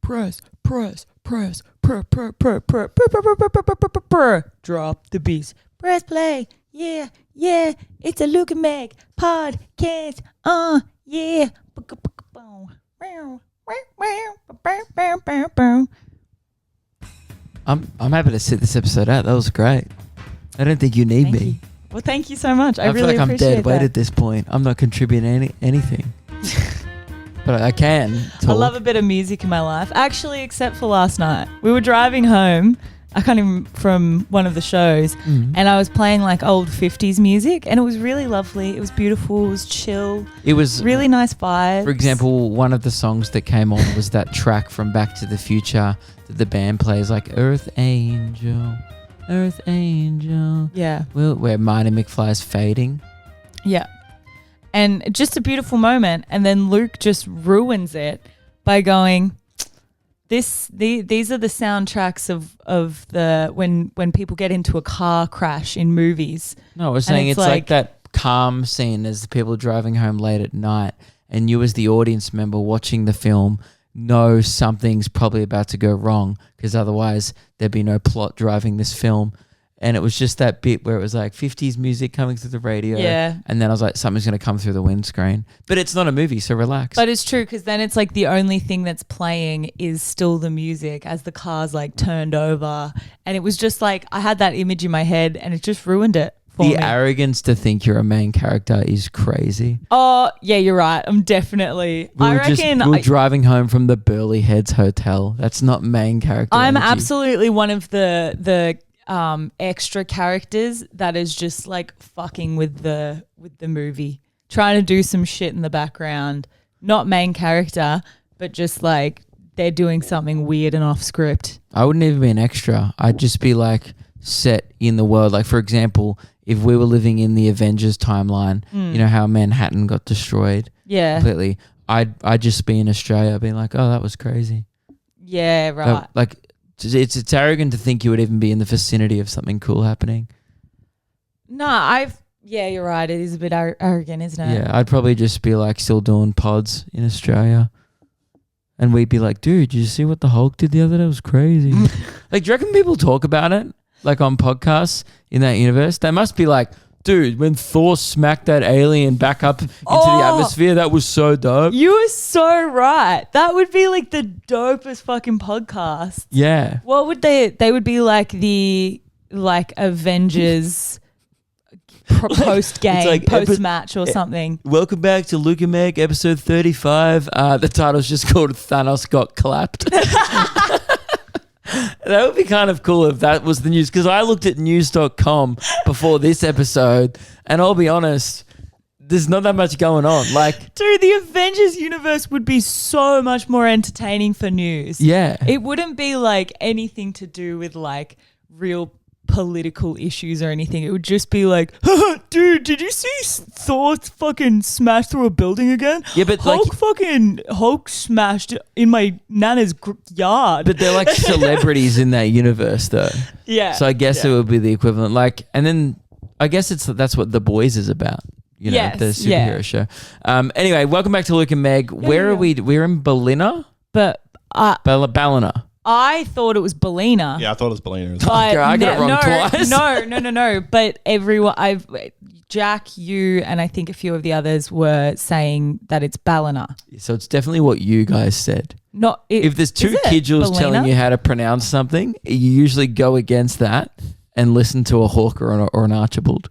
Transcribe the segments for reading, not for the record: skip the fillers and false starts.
press, press, press, press, drop the beats, press play, yeah, yeah, it's a Luke and Meg podcast, yeah. I'm happy to sit this episode out. That was great. I don't think you need Thank me. you. Well, thank you so much. I feel really like I'm appreciate dead weight that. at this point. I'm not contributing anything. But I can talk. I love a bit of music in my life. Actually, except for last night. We were driving home, I can't even, from one of the shows, and I was playing like old 50s music, and it was really lovely. It was beautiful. It was chill. It was really nice vibes. For example, one of the songs that came on was that track from Back to the Future that the band plays, like Earth Angel, Earth Angel. Yeah. Where Marty McFly's fading. Yeah. And just a beautiful moment. And then Luke just ruins it by going, these are the soundtracks of the when people get into a car crash in movies. No, I was saying it's like that calm scene as the people driving home late at night, and you as the audience member watching the film know something's probably about to go wrong, because otherwise there'd be no plot driving this film. And it was just that bit where it was like 50s music coming through the radio. Yeah. And then I was like, something's going to come through the windscreen. But it's not a movie, so relax. But it's true, because then it's like the only thing that's playing is still the music as the car's like turned over. And it was just like, I had that image in my head and it just ruined it for me. The arrogance to think you're a main character is crazy. Oh, yeah, you're right. I'm definitely. We I were driving home from the Burley Heads Hotel. That's not main character I'm energy. absolutely one of the extra characters that is just like fucking with the movie, trying to do some shit in the background, not main character, but just like they're doing something weird and off script. I wouldn't even be an extra. I'd just be like set in the world. Like, for example, if we were living in the Avengers timeline, you know how Manhattan got destroyed completely. I'd just be in Australia being like, oh, that was crazy. Yeah, right. Like it's arrogant to think you would even be in the vicinity of something cool happening. No, yeah, you're right. It is a bit arrogant, isn't it? Yeah, I'd probably just be like still doing pods in Australia. And we'd be like, dude, did you see what the Hulk did the other day? It was crazy. Like, do you reckon people talk about it? Like on podcasts in that universe? They must be like, dude, when Thor smacked that alien back up into the atmosphere, that was so dope. You are so right. That would be like the dopest fucking podcast. Yeah. What would they would be like the Avengers post-game, like post-match or something. Welcome back to Luke and Meg, episode 35. The title's just called Thanos Got Clapped. That would be kind of cool if that was the news, because I looked at news.com before this episode, and I'll be honest, there's not that much going on. Like, dude, the Avengers universe would be so much more entertaining for news. Yeah. It wouldn't be like anything to do with like real political issues or anything. It would just be like, dude, did you see Thor fucking smash through a building again? Yeah, but Hulk smashed in my nana's yard. But they're like celebrities in that universe, though. Yeah. So I guess it would be the equivalent. Like, and then I guess that's what The Boys is about. You know, the superhero show. Anyway, welcome back to Luke and Meg. Where are we? We're in Ballina? Ballina. I thought it was Ballina. Yeah, I thought it was Ballina. I got it wrong twice. No. But everyone, Jack, you, and I think a few of the others were saying that it's Ballina. So it's definitely what you guys said. If there's two kidgels telling you how to pronounce something, you usually go against that and listen to a Hawker or an Archibald.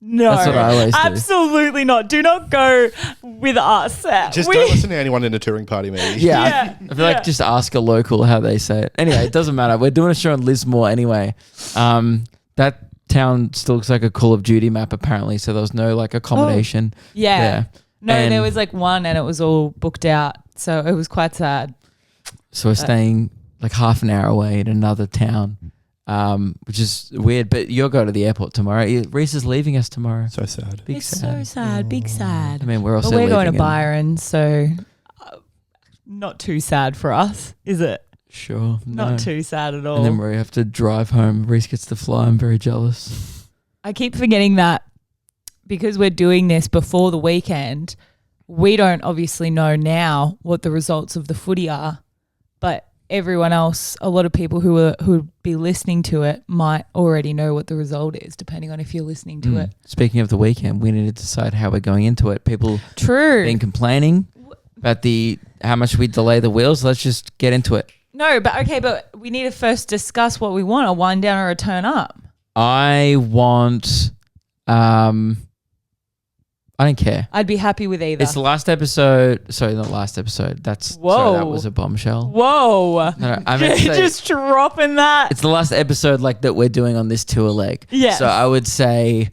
No, that's what I always do. Absolutely not. Do not go with us. Just don't listen to anyone in a touring party, maybe. Yeah, I feel like just ask a local how they say it. Anyway, it doesn't matter. We're doing a show in Lismore anyway. That town still looks like a Call of Duty map apparently, so there was no like accommodation. Yeah. No, there was like one and it was all booked out, so it was quite sad. So we're staying like half an hour away in another town. Which is weird, but you'll go to the airport tomorrow. Reese is leaving us tomorrow. So sad. Big sad. I mean, we're also we're going to leaving Byron, so not too sad for us, is it? Sure. Not too sad at all. And then we have to drive home. Reese gets to fly. I'm very jealous. I keep forgetting that because we're doing this before the weekend, we don't obviously know now what the results of the footy are. but everyone else, a lot of people who would be listening to it might already know what the result is, depending on if you're listening to it. Speaking of the weekend, we need to decide how we're going into it. People been complaining about how much we delay the wheels. Let's just get into it. No, but we need to first discuss what we want, a wind down or a turn up. I want I don't care. I'd be happy with either. It's the last episode. Sorry, not last episode. Sorry, that was a bombshell. Whoa. No, I meant to say, just dropping that. it's the last episode that we're doing on this tour leg. Yeah. So I would say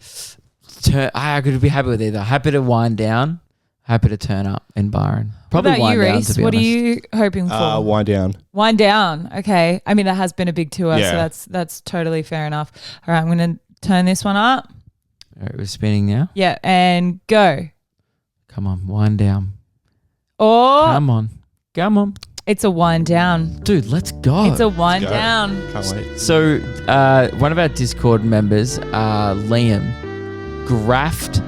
I could be happy with either. Happy to wind down, happy to turn up in Byron. Probably what about wind you, down, Reese? to be What honest. are you hoping for? Wind down. Wind down. Okay. I mean, that has been a big tour, Yeah. so that's totally fair enough. All right, I'm going to turn this one up. All right, we're spinning now. Yeah, and go. Come on, wind down. Or Come on. it's a wind down. Dude, let's go. It's a wind go. down. Can't wait. So, one of our Discord members, Liam, graphed.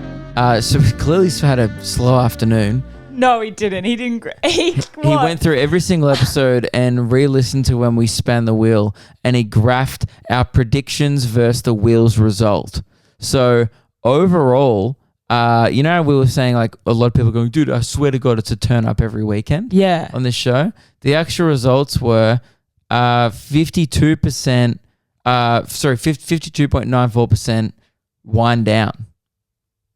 So he clearly had a slow afternoon. No, he didn't. He didn't. He Went through every single episode and re-listened to when we span the wheel, and he graphed our predictions versus the wheel's result. So overall, you know, we were saying like a lot of people going, dude, I swear to God, it's a turn up every weekend. Yeah. On this show, the actual results were 52%. 52.94% wind down.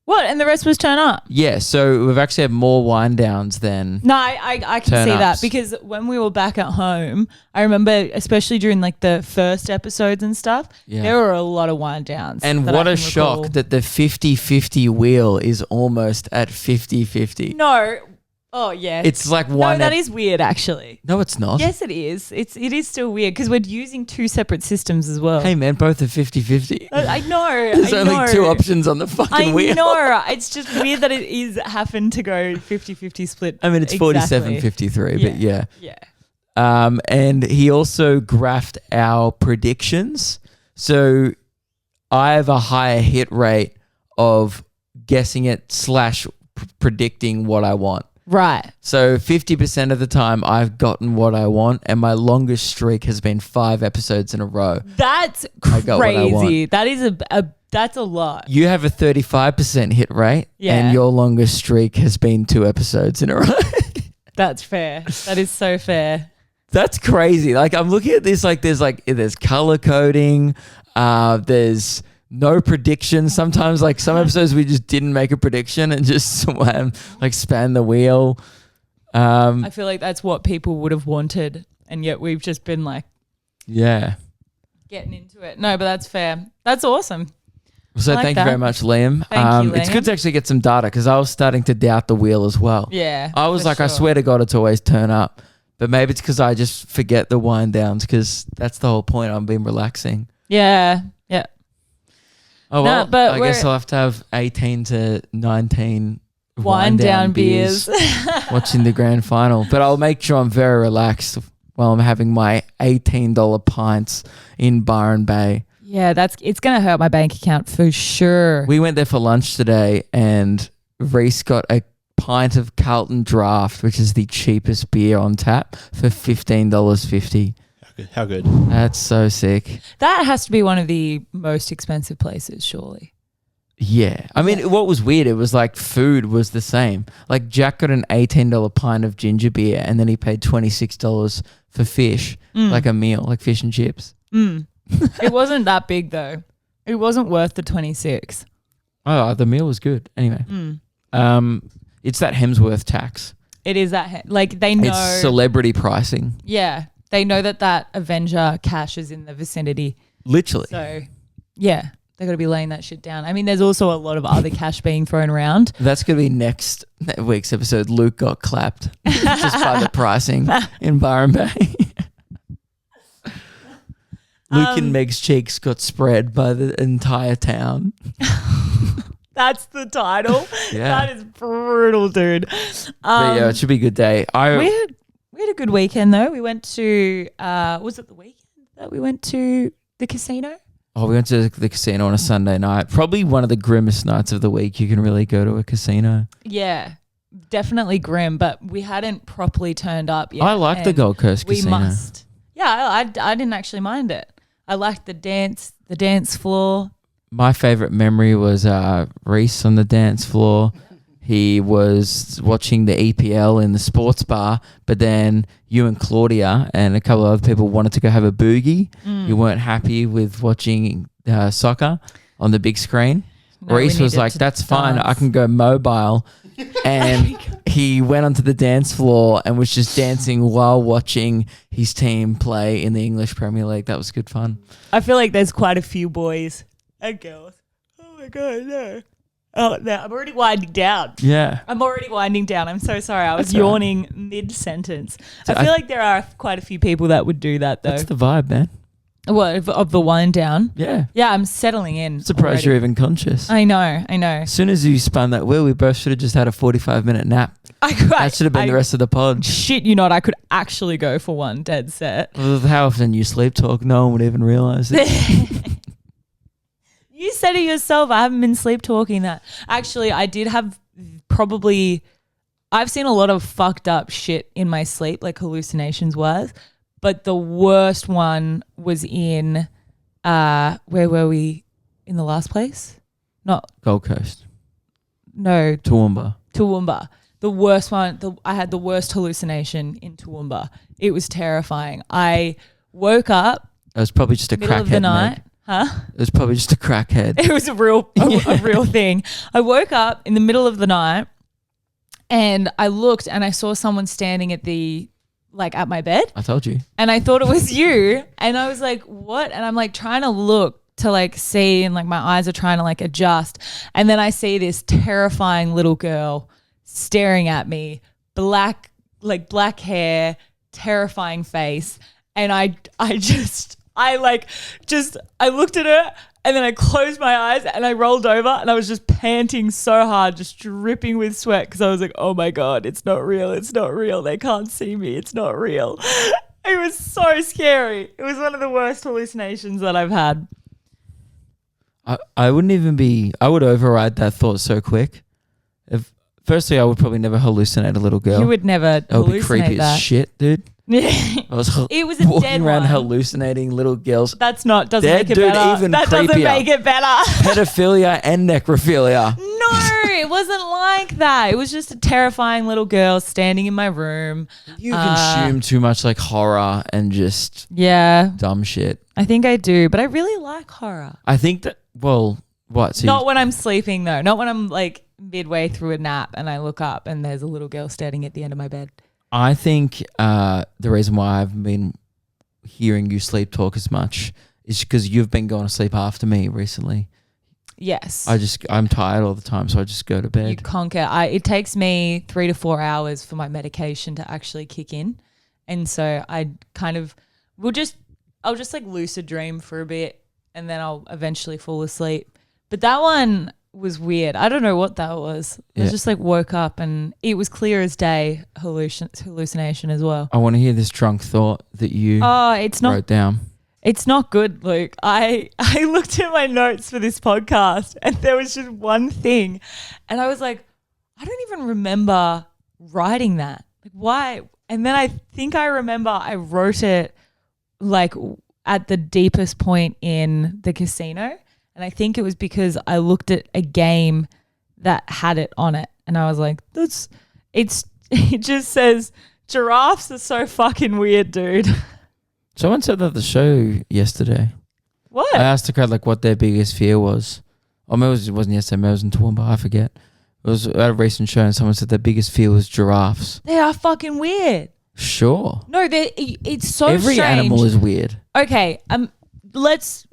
What? And the rest was turn up? Yeah, so we've actually had more wind downs than No, I can turn see that ups. because when we were back at home, I remember, especially during like the first episodes and stuff, there were a lot of wind downs. And that what I a can shock recall. that the 50-50 wheel is almost at 50-50. No. Oh, yeah. It's like no, one. that is weird, actually. No, it's not. Yes, it is. It is still weird because we're using two separate systems as well. Hey, man, both are 50-50. I know. There's I only know. two options on the fucking wheel. I know. It's just weird that it is happened to go 50-50 split. I mean, it's exactly. 47-53, but yeah. Yeah. And he also graphed our predictions. So I have a higher hit rate of guessing it / predicting what I want. Right. So 50% of the time I've gotten what I want, and my longest streak has been 5 episodes in a row. That's I got what I want. crazy. That is that's a lot. You have a 35% hit rate, Yeah. and your longest streak has been 2 episodes in a row. That's fair. That is so fair. That's crazy. Like, I'm looking at this, there's color coding, there's no prediction. Sometimes, like, some episodes we just didn't make a prediction and just span the wheel. I feel like that's what people would have wanted, and yet we've just been like Yeah. getting into it. No, but that's fair. That's awesome. So I like thank that. you very much, Liam. Thank you, It's Liam. good to actually get some data because I was starting to doubt the wheel as well. Yeah. I was for like, I sure. swear to God, it's always turn up. But maybe it's because I just forget the wind downs because that's the whole point. I've been relaxing. Yeah. Yeah. Oh, well, but I guess I'll have to have 18 to 19 Wind down beers. watching the grand final. But I'll make sure I'm very relaxed while I'm having my $18 pints in Byron Bay. Yeah, it's gonna hurt my bank account for sure. We went there for lunch today and Reese got a pint of Carlton Draft, which is the cheapest beer on tap, for $15.50. How good? That's so sick. That has to be one of the most expensive places, surely. Yeah. I mean, what was weird, it was like food was the same. Like Jack got an $18 pint of ginger beer and then he paid $26 for fish, like a meal, like fish and chips. It wasn't that big though. It wasn't worth the 26. Oh, the meal was good. Anyway. It's that Hemsworth tax. It is that like they know. It's celebrity pricing. Yeah, they know that Avenger cash is in the vicinity. Literally. So, yeah, they got to be laying that shit down. I mean, there's also a lot of other cash being thrown around. That's going to be next week's episode. Luke got clapped just by the pricing in Byron Bay. Luke and Meg's cheeks got spread by the entire town. That's the title. Yeah. That is brutal, dude. But yeah, it should be a good day. We had a good weekend though. We went to was it the weekend that we went to the casino? Oh, we went to the casino on a Sunday night. Probably one of the grimmest nights of the week. You can really go to a casino. Yeah. definitely grim, but we hadn't properly turned up yet. I like the Gold Coast We Casino. must. Yeah, I didn't actually mind it. I liked the dance floor. My favorite memory was Reese on the dance floor. He was watching the EPL in the sports bar, but then you and Claudia and a couple of other people wanted to go have a boogie. You weren't happy with watching soccer on the big screen. No, Reese we was needed like, to that's fine. dance. I can go mobile. And he went onto the dance floor and was just dancing while watching his team play in the English Premier League. That was good fun. I feel like there's quite a few boys and girls. Oh my God, no. Oh, no, I'm already winding down. Yeah. I'm so sorry. I was That's all right. yawning mid-sentence. So I feel like there are quite a few people that would do that, though. That's the vibe, man. What, of the wind down? Yeah. Yeah, I'm settling in. Surprised already. you're even conscious. I know. As soon as you spun that wheel, we both should have just had a 45-minute nap. That should have been the rest of the pod. Shit you not, I could actually go for one dead set. Well, how often you sleep talk, no one would even realise it. You said it yourself. I haven't been sleep talking that. Actually, I did have I've seen a lot of fucked up shit in my sleep, like hallucinations wise. But the worst one was in, where were we in the last place? Gold Coast. No, Toowoomba. Toowoomba. The worst one, I had the worst hallucination in Toowoomba. It was terrifying. I woke up It was probably just a middle crackhead. of the night. Meg. Huh? It was probably just a crackhead. It was a real thing. I woke up in the middle of the night and I looked and I saw someone standing at my bed. I told you. And I thought it was you. And I was like, what? And I'm like trying to look to like see and like my eyes are trying to like adjust. And then I see this terrifying little girl staring at me, black hair, terrifying face. And I looked at her and then I closed my eyes and I rolled over and I was just panting so hard, just dripping with sweat because I was like, oh my God, it's not real. It's not real. They can't see me. It's not real. It was so scary. It was one of the worst hallucinations that I've had. I wouldn't even be... I would override that thought so quick. Firstly, I would probably never hallucinate a little girl. You would never That would be hallucinate creepy that. as shit, dude. I was It was a walking dead around one. hallucinating little girls. Doesn't Dead, make it dude, better. even That doesn't creepier. make it better. Pedophilia and necrophilia. No, it wasn't like that. It was just a terrifying little girl standing in my room. You consume too much like horror and just Yeah, dumb shit. I think I do, but I really like horror. I think that... Well, what? So Not when I'm sleeping though. Not when I'm like midway through a nap and I look up and there's a little girl standing at the end of my bed. I think the reason why I've been hearing you sleep talk as much is because you've been going to sleep after me recently. Yes. I'm tired all the time, so I just go to You bed. conquer. It takes me 3 to 4 hours for my medication to actually kick in. And so I kind of I'll just like lucid dream for a bit and then I'll eventually fall asleep. But that one was weird. I don't know what that was. I Yeah. just like woke up and it was clear as day hallucination as well. I want to hear this drunk thought that you Oh, it's not wrote down. It's not good, Luke. I looked at my notes for this podcast and there was just one thing and I was like, I don't even remember writing that. Like why? And then I think I remember I wrote it like at the deepest point in the casino. And I think it was because I looked at a game that had it on it and I was like, it just says giraffes are so fucking weird, dude. Someone said that at the show yesterday. What? I asked the crowd like what their biggest fear was. Or maybe it wasn't yesterday, maybe it was in Toowoomba, I forget. It was at a recent show and someone said their biggest fear was giraffes. They are fucking weird. Sure. No, it's so Every strange. animal is weird. Okay, let's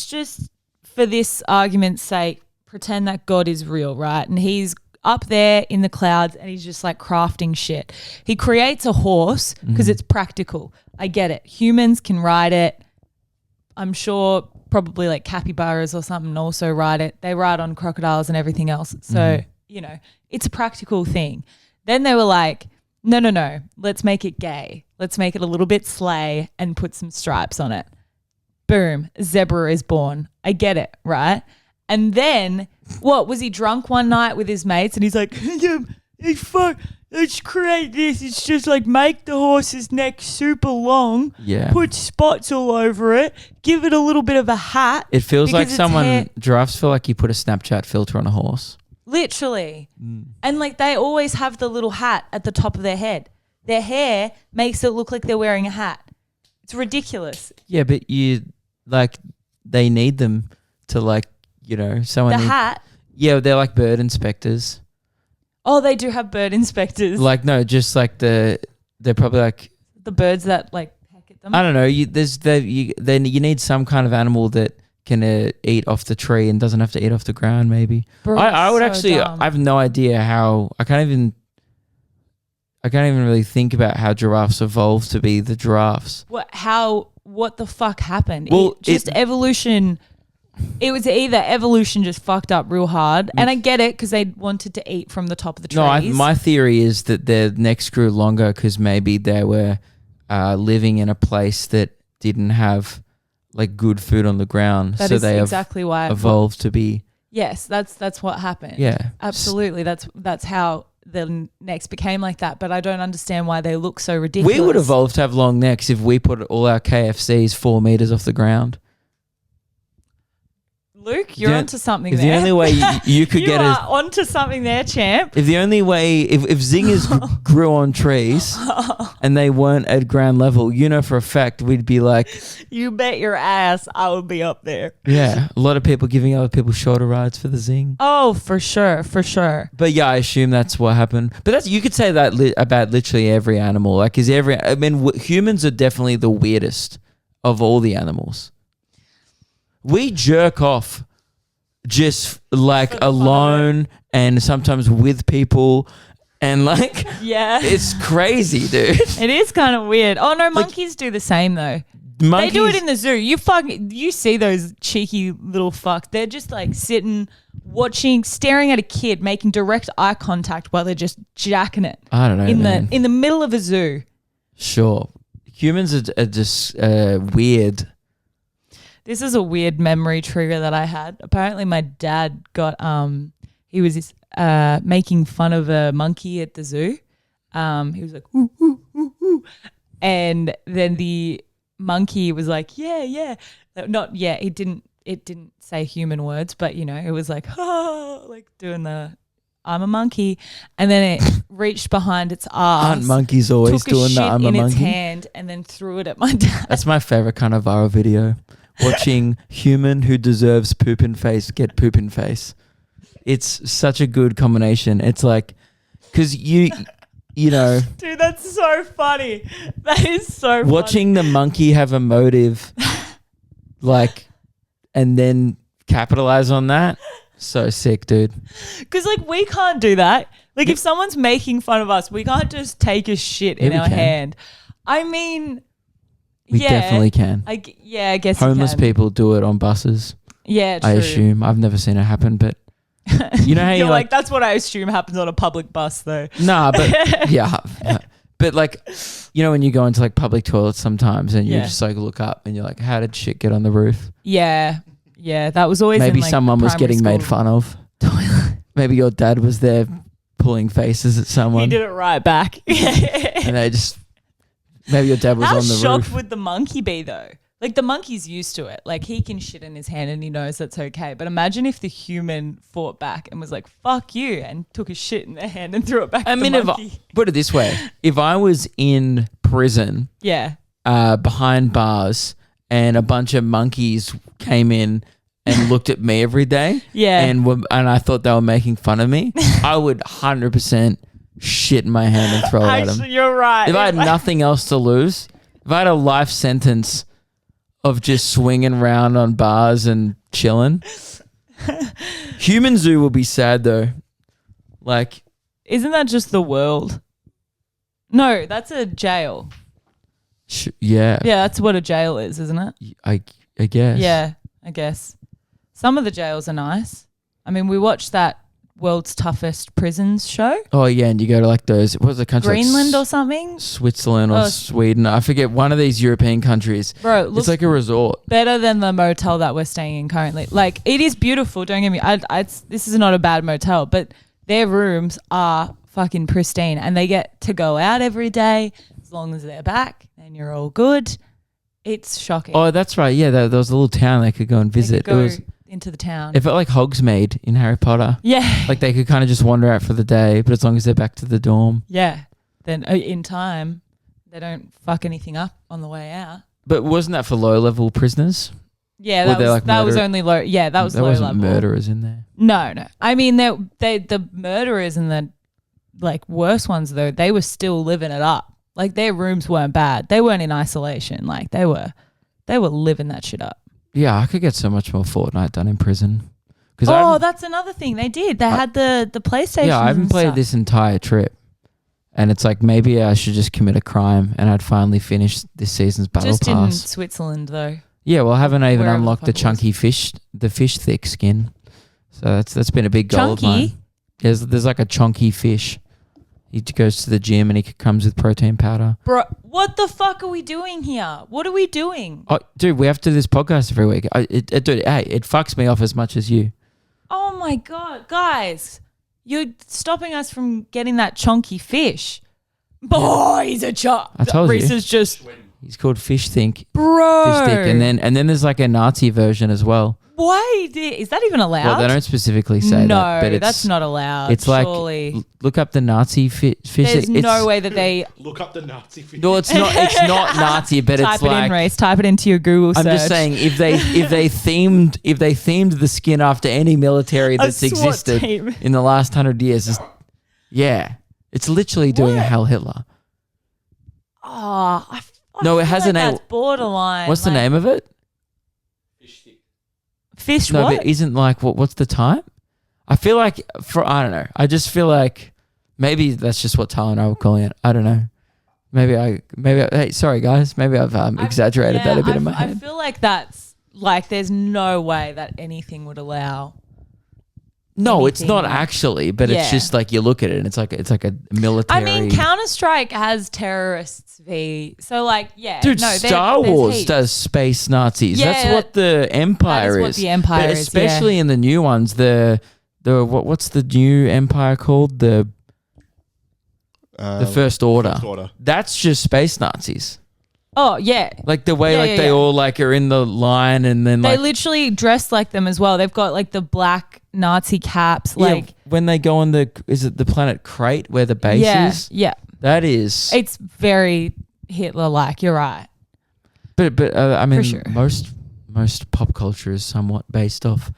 just for this argument's sake pretend that God is real, right? And he's up there in the clouds and he's just like crafting shit. He creates a horse because it's practical. I get it. Humans can ride it. I'm sure probably like capybaras or something also ride it. They ride on crocodiles and everything else. So, it's a practical thing. Then they were like, no, let's make it gay. Let's make it a little bit slay and put some stripes on it. Boom, zebra is born. I get it, right? And then, what, was he drunk one night with his mates and he's like, yeah, let's create this. It's just like make the horse's neck super long, Yeah. put spots all over it, give it a little bit of a hat. It feels like because its hair- giraffes feel like you put a Snapchat filter on a horse. Literally. And like they always have the little hat at the top of their head. Their hair makes it look like they're wearing a hat. It's ridiculous. Yeah, but they need them to someone. The hat. Yeah, they're like bird inspectors. Oh, they do have bird inspectors. Like no, just like they're probably like the birds that like peck at them. I don't know. You need some kind of animal that can eat off the tree and doesn't have to eat off the ground. Maybe. Bro, I would so actually. dumb. I have no idea how. I can't even really think about how giraffes evolved to be the giraffes. What the fuck happened? Well, Evolution. It was either evolution just fucked up real hard, and I get it because they wanted to eat from the top of the trees. No, my theory is that their necks grew longer because maybe they were living in a place that didn't have like good food on the ground, That so is they exactly why evolved to be. Yes, that's what happened. Yeah, absolutely. That's how the necks became like that. But I don't understand why they look so ridiculous. We would evolve to have long necks if we put all our KFCs 4 meters off the ground. Luke, you're onto something if there. the only way you could you get are onto something there, champ. if the only way if zingers grew on trees and they weren't at ground level, for a fact we'd be like, you bet your ass I would be up there. Yeah, a lot of people giving other people shorter rides for the zing. Oh, for sure. But yeah, I assume that's what happened. But you could say that about literally every animal. Like, humans are definitely the weirdest of all the animals. We jerk off just like alone and sometimes with people and like yeah, it's crazy, dude. It is kind of weird. Oh no, monkeys do the same though. They do it in the zoo. You see those cheeky little fuck. They're just like sitting, watching, staring at a kid, making direct eye contact while they're just jacking it. I don't know, in the middle of a zoo. Sure, humans are just weird. This is a weird memory trigger that I had. Apparently my dad got he was making fun of a monkey at the zoo. He was like ooh, ooh, ooh, ooh. And then the monkey was like yeah. It didn't say human words, but it was like like doing the I'm a monkey, and then it reached behind its ass. Aren't monkeys always doing the I'm a monkey? Its hand and then threw it at my dad. That's my favorite kind of viral video. Watching human who deserves poop in face get poop in face. It's such a good combination. It's like, because you know. Dude, that's so funny. That is so funny. Watching the monkey have a motive, and then capitalize on that. So sick, dude. Because, we can't do that. If someone's making fun of us, we can't just take a shit in our hand. I mean... We definitely can. I guess Homeless you can. people do it on buses. Yeah, true. I assume. I've never seen it happen, but you know how you're like, that's what I assume happens on a public bus, though. Nah, but yeah. But when you go into public toilets sometimes and you just look up and you're like, how did shit get on the roof? Yeah. Yeah, that was always maybe someone was getting made fun of. Maybe your dad was there pulling faces at someone. He did it right back. And they just... Maybe your dad was on the roof. How shocked would the monkey be though? The monkey's used to it. He can shit in his hand and he knows that's okay. But imagine if the human fought back and was like, fuck you, and took a shit in their hand and threw it back at the monkey. Put it this way. If I was in prison behind bars and a bunch of monkeys came in and looked at me every day and I thought they were making fun of me, I would 100% shit in my hand and throw it at him. Actually, you're right. If I had nothing else to lose, if I had a life sentence of just swinging around on bars and chilling, human zoo will be sad though. Isn't that just the world? No, that's a jail. Yeah. Yeah, that's what a jail is, isn't it? I guess. Yeah, I guess. Some of the jails are nice. I mean, we watched that World's Toughest Prisons show. Oh yeah, and you go to those, what was the country? Greenland or something? Switzerland or Sweden. I forget, one of these European countries. Bro, it's like a resort. Better than the motel that we're staying in currently. It is beautiful, don't get me. This is not a bad motel, but their rooms are fucking pristine, and they get to go out every day as long as they're back, and you're all good. It's shocking. Oh, that's right. Yeah, there was a little town they could go and visit. They could go it was into the town. It felt like Hogsmeade in Harry Potter. Yeah. Like they could kind of just wander out for the day, but as long as they're back to the dorm. Yeah. Then in time, they don't fuck anything up on the way out. But wasn't that for low-level prisoners? Yeah, Were there, like, that was murder- only low. Yeah, that was There low wasn't level. murderers in there. No. I mean, the murderers and the like worse ones though, they were still living it up. Like their rooms weren't bad. They weren't in isolation. Like they were living that shit up. Yeah, I could get so much more Fortnite done in prison. Oh, that's another thing they did. They had the PlayStation. Yeah, I haven't and played stuff. this entire trip. And it's like maybe I should just commit a crime and I'd finally finish this season's battle Just in pass. Switzerland though. Yeah, well, haven't I even Wherever the unlocked the fuck it was. chunky fish, the fish thick skin? So that's been a big goal of Chunky? mine. There's like a chunky fish. He goes to the gym and he comes with protein powder. Bro, what the fuck are we doing here? What are we doing? Oh, dude, we have to do this podcast every week. Dude, hey, it fucks me off as much as you. Oh my God, guys. You're stopping us from getting that chunky fish. Boy, he's a chunk. I told you. Reese is just, He's called Fish Think. bro. Fish Thick. And then there's like a Nazi version as well. Why? Is that even allowed? Well, they don't specifically say no, that. But that's not allowed. It's like, surely. look up the Nazi fish. There's no way that they Look up the Nazi fish. No, it's not. It's not Nazi, but type it's it like. in, Reese. Type it into your Google search. I'm just saying, if they themed the skin after any military that's SWAT existed team. in the last 100 years, it's literally doing a What? Heil Hitler. Oh, I No, it feel has like a name. That's borderline. What's the like, name of it? Fish No, what? but isn't like what's the time? I feel like I don't know. I just feel like maybe that's just what Tyler and I were calling it. I don't know. Hey, sorry guys. Maybe I've exaggerated that a bit in my head. I feel like that's like there's no way that anything would allow. No, it's anything. not actually, but it's Yeah. just like you look at it and it's like a military. I mean, Counter-Strike has terrorists so like Dude, no, Star there's Wars heaps. does space Nazis. Yeah, That's what the Empire that is what is. the Empire but is, especially in the new ones, what's the new Empire called? The First Order. First Order. That's just space Nazis. Oh yeah, Like the way Yeah, they yeah. all like are in the line and then they like literally dress like them as well. They've got like the black Nazi caps, yeah, like when they go on is it the planet Crate where the base is? yeah. That is. It's very Hitler-like. You're right. But I mean, sure. most pop culture is somewhat based off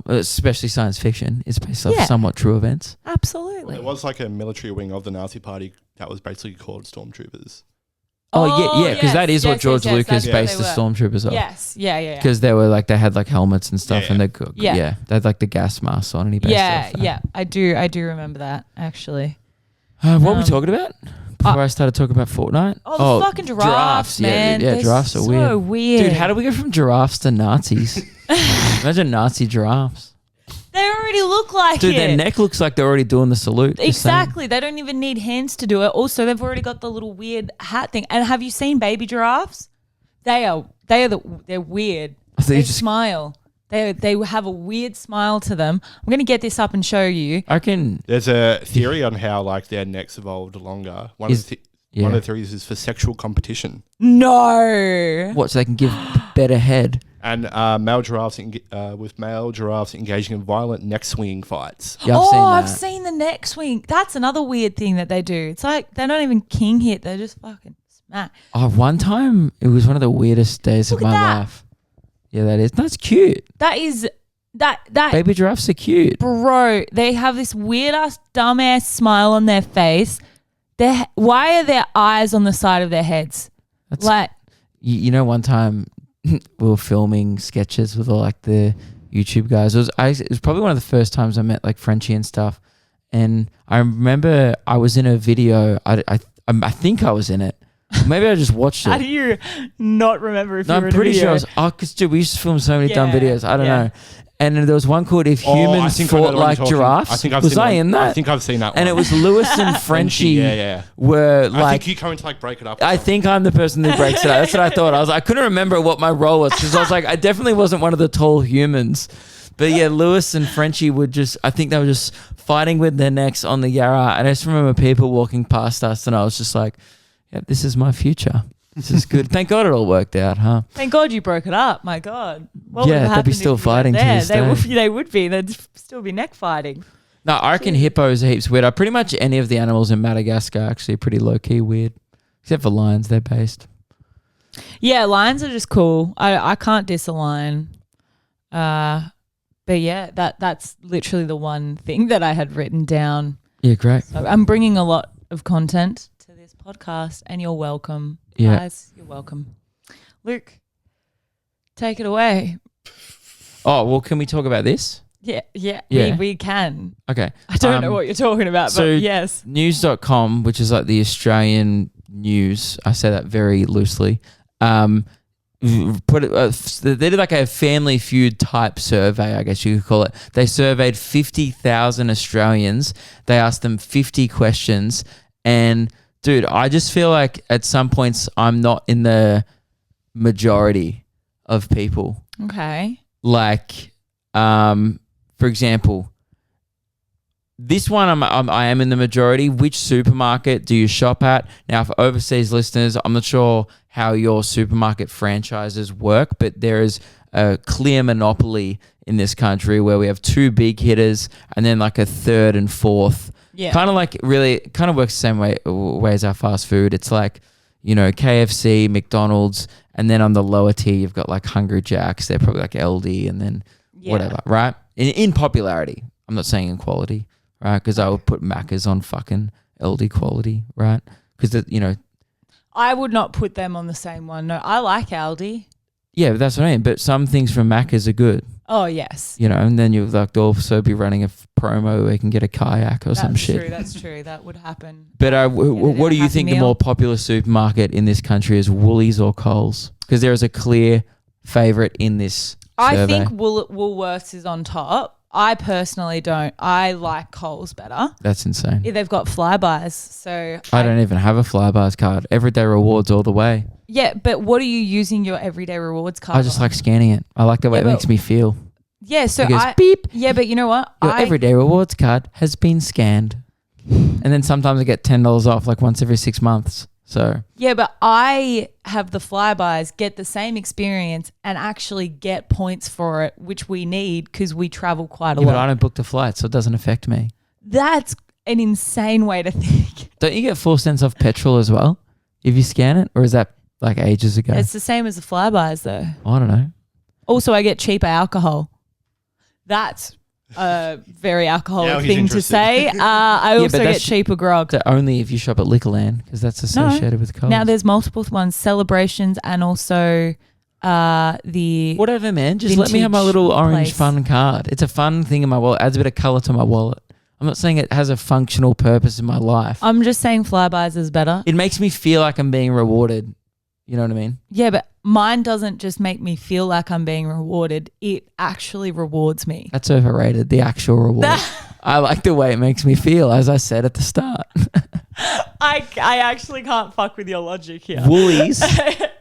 especially science fiction, is based off Yeah. somewhat true events. Absolutely. There was like a military wing of the Nazi party that was basically called Stormtroopers. Oh, yeah, because that is what George Lucas that's what based they the were. Stormtroopers off. Yes, yeah. Because they were like, they had like helmets and stuff, Yeah, and Yeah. they had like the gas masks on, and he based it off that. Yeah. I do remember that actually. What were we talking about before I started talking about Fortnite? Oh, the fucking giraffes, man. Yeah, They're giraffes are so weird. Dude, how do we go from giraffes to Nazis? Imagine Nazi giraffes. They already look like Dude, it. their neck looks like they're already doing the salute. just saying. Exactly. They don't even need hands to do it. Also, they've already got the little weird hat thing. And have you seen baby giraffes? They're weird. I thought you They just- smile. They have a weird smile to them. I'm going to get this up and show you. I reckon. There's a theory on how like their necks evolved longer. One of the theories is for sexual competition. No. What, so they can give better head? And male giraffes with male giraffes engaging in violent neck swinging fights. Yeah, I've that. seen the neck swing. That's another weird thing that they do. It's like they're not even king hit. They're just fucking smack. Oh, one time it was one of the weirdest days Look of at my that. life. Yeah, that is. That's cute. That is that Baby giraffes are cute. bro. They have this weird ass dumb ass smile on their face. Why are their eyes on the side of their heads? That's, Like you know, one time we were filming sketches with all like the YouTube guys. It was probably one of the first times I met like Frenchie and stuff. And I remember I was in a video. I think I was in it. Maybe I just watched it. how do you not remember if No, you I'm were in a pretty sure I video? was. Oh, because dude, we used to film so many dumb Yeah, videos. I don't yeah. know. And there was one called "If I Humans think I know Fought the one Like you're talking- Giraffes." I think I've was seen I one. in that? I think I've seen that one. And it was Lewis and Frenchie. Yeah. Were I like. think you come in to like break it up. or I something. think I'm the person who breaks it up. That's what I thought. I couldn't remember what my role was because I was like, I definitely wasn't one of the tall humans. But yeah, Lewis and Frenchie I think they were just fighting with their necks on the Yarra. And I just remember people walking past us and I was just like, yeah, this is my future. This is good. Thank God it all worked out, huh? Thank God you broke it up. My God. What would have Yeah, they'd be happened still if you weren't fighting to there? this day. They would be. They'd still be neck fighting. No, I reckon hippos are heaps weird. Pretty much any of the animals in Madagascar are actually pretty low-key weird. Except for lions, they're based. Yeah, lions are just cool. I can't diss a lion. But yeah, that's literally the one thing that I had written down. Yeah, great. So I'm bringing a lot of content to this podcast and you're welcome. Yeah. Guys, you're welcome. Luke, take it away. Oh, well, can we talk about this? Yeah. Yeah. We can. Okay. I don't know what you're talking about, so but yes. News.com, which is like the Australian news, I say that very loosely, they did like a Family Feud type survey, I guess you could call it. They surveyed 50,000 Australians. They asked them 50 questions. And dude, I just feel like at some points I'm not in the majority of people. Okay. Like, for example, this one I am in the majority. Which supermarket do you shop at? Now, for overseas listeners, I'm not sure how your supermarket franchises work, but there is a clear monopoly in this country where we have two big hitters and then like a third and fourth. Yeah. Kind of like really kind of works the same way as our fast food. It's like, you know, KFC, McDonald's, and then on the lower tier, you've got like Hungry Jacks. They're probably like LD and then whatever, right? In popularity. I'm not saying in quality, right? Because I would put Macca's on fucking LD quality, right? Because, you know. I would not put them on the same one. No, I like Aldi. Yeah, but that's what I mean. But some things from Macca's are good. Oh, yes. You know, and then you'd like also be running a promo where you can get a kayak or some shit. That's true. That would happen. But what do you think the more popular supermarket in this country is, Woolies or Coles? Because there is a clear favourite in this survey. I think Woolworths is on top. I personally don't. I like Coles better. That's insane. Yeah, they've got Flybys. So I don't even have a Flybys card. Everyday rewards all the way. Yeah, but what are you using your everyday rewards card I just on? like scanning it. I like the way it makes me feel. Yeah, so it goes beep. Yeah, but you know what? Your everyday rewards card has been scanned. And then sometimes I get $10 off like once every 6 months. So yeah, but I have the Flybys, get the same experience and actually get points for it, which we need because we travel quite a lot. But I don't book the flight, so it doesn't affect me. That's an insane way to think. Don't you get 4 cents off petrol as well if you scan it? Or is that like ages ago? It's the same as the Flybys though. I don't know. Also, I get cheaper alcohol. That's a very alcoholic thing to say. I also get cheaper grog. So only if you shop at Liquorland because that's associated with Coles. Now there's multiple ones, celebrations and also the whatever, man. Just let me have my little orange fun card. It's a fun thing in my wallet. Adds a bit of colour to my wallet. I'm not saying it has a functional purpose in my life. I'm just saying Flybys is better. It makes me feel like I'm being rewarded. You know what I mean? Yeah, but mine doesn't just make me feel like I'm being rewarded. It actually rewards me. That's overrated, the actual reward. I like the way it makes me feel, as I said at the start. I actually can't fuck with your logic here. Woolies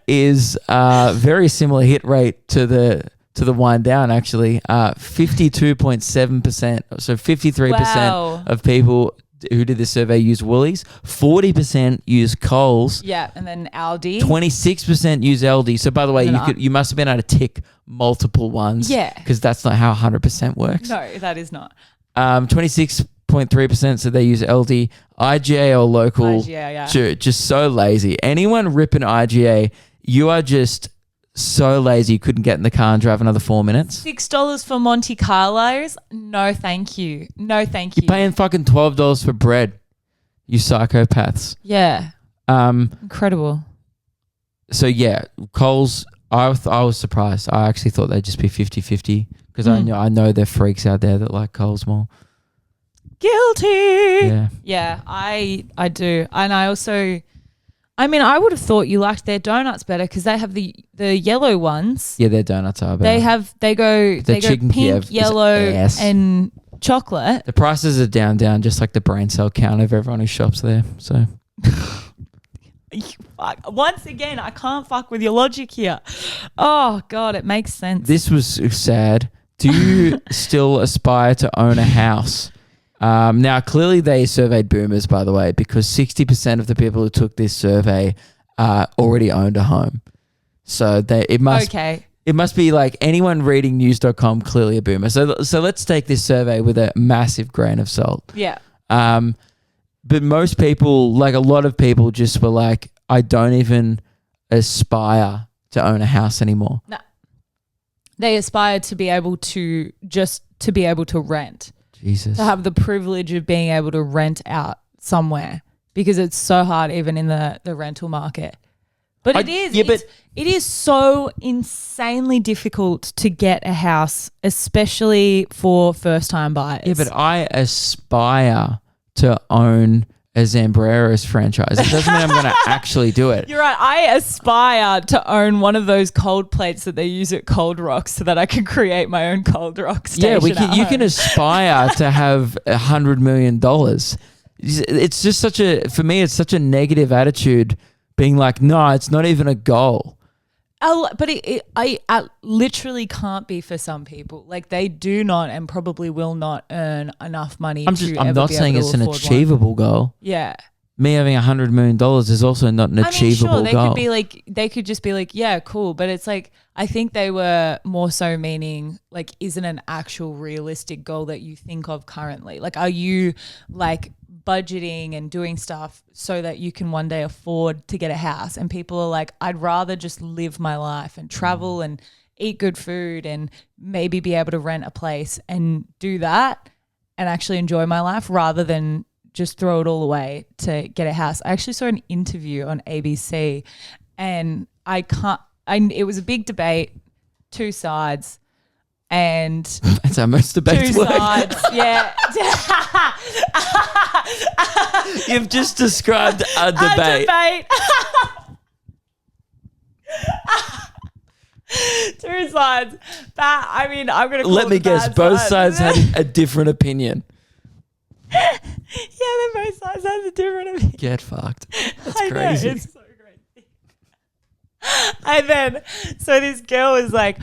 is very similar hit rate to the wind down, actually. 52.7%. So 53% of people who did the survey use Woolies. 40% use Coles. Yeah, and then Aldi. 26% use LD. So by the way, you must have been able to tick multiple ones. Yeah. Because that's not how 100% works. No, that is not. 26.3% so they use LD. IGA or local. IGA, yeah. Just so lazy. Anyone ripping IGA, you are just so lazy you couldn't get in the car and drive another 4 minutes. $6 for Monte Carlos? No, thank you. No, thank you. You're paying fucking $12 for bread, you psychopaths. Yeah. Incredible. So yeah, Coles, I was surprised. I actually thought they'd just be 50-50 because I know there are freaks out there that like Coles more. Guilty. Yeah. Yeah, I do. And I also, I mean, I would have thought you liked their donuts better because they have the yellow ones. Yeah, their donuts are better. They go chicken pink, Kiev yellow, and chocolate. The prices are down, just like the brain cell count of everyone who shops there. So once again, I can't fuck with your logic here. Oh God, it makes sense. This was sad. Do you still aspire to own a house? Now, clearly they surveyed boomers, by the way, because 60% of the people who took this survey already owned a home. So it must be like anyone reading news.com, clearly a boomer. So let's take this survey with a massive grain of salt. Yeah. But most people, like a lot of people, just were like, I don't even aspire to own a house anymore. No. They aspire to be able to be able to rent. Jesus. To have the privilege of being able to rent out somewhere, because it's so hard even in the rental market. But it is so insanely difficult to get a house, especially for first-time buyers. Yeah, but I aspire to own a Zambreros franchise. It doesn't mean I'm going to actually do it. You're right. I aspire to own one of those cold plates that they use at Cold Rock so that I can create my own Cold Rock station. Yeah, you can aspire to have $100 million. It's just for me, it's such a negative attitude being like, no, it's not even a goal. But I literally can't be for some people. Like they do not and probably will not earn enough money. I'm not saying it's an achievable goal. Yeah. Me having $100 million is also not an achievable goal. They could just be like, yeah, cool. But it's like, I think they were more so meaning like, isn't an actual realistic goal that you think of currently? Like, are you like budgeting and doing stuff so that you can one day afford to get a house? And people are like, I'd rather just live my life and travel and eat good food and maybe be able to rent a place and do that and actually enjoy my life rather than just throw it all away to get a house. I actually saw an interview on ABC and it was a big debate, two sides. And that's how most debates work. Sides, yeah. You've just described a debate. Two sides. I'm going to let me guess. Both sides had a different opinion. Yeah, then both sides had a different opinion. Get fucked. That's I crazy. Know, it's so crazy. And then, so this girl was like,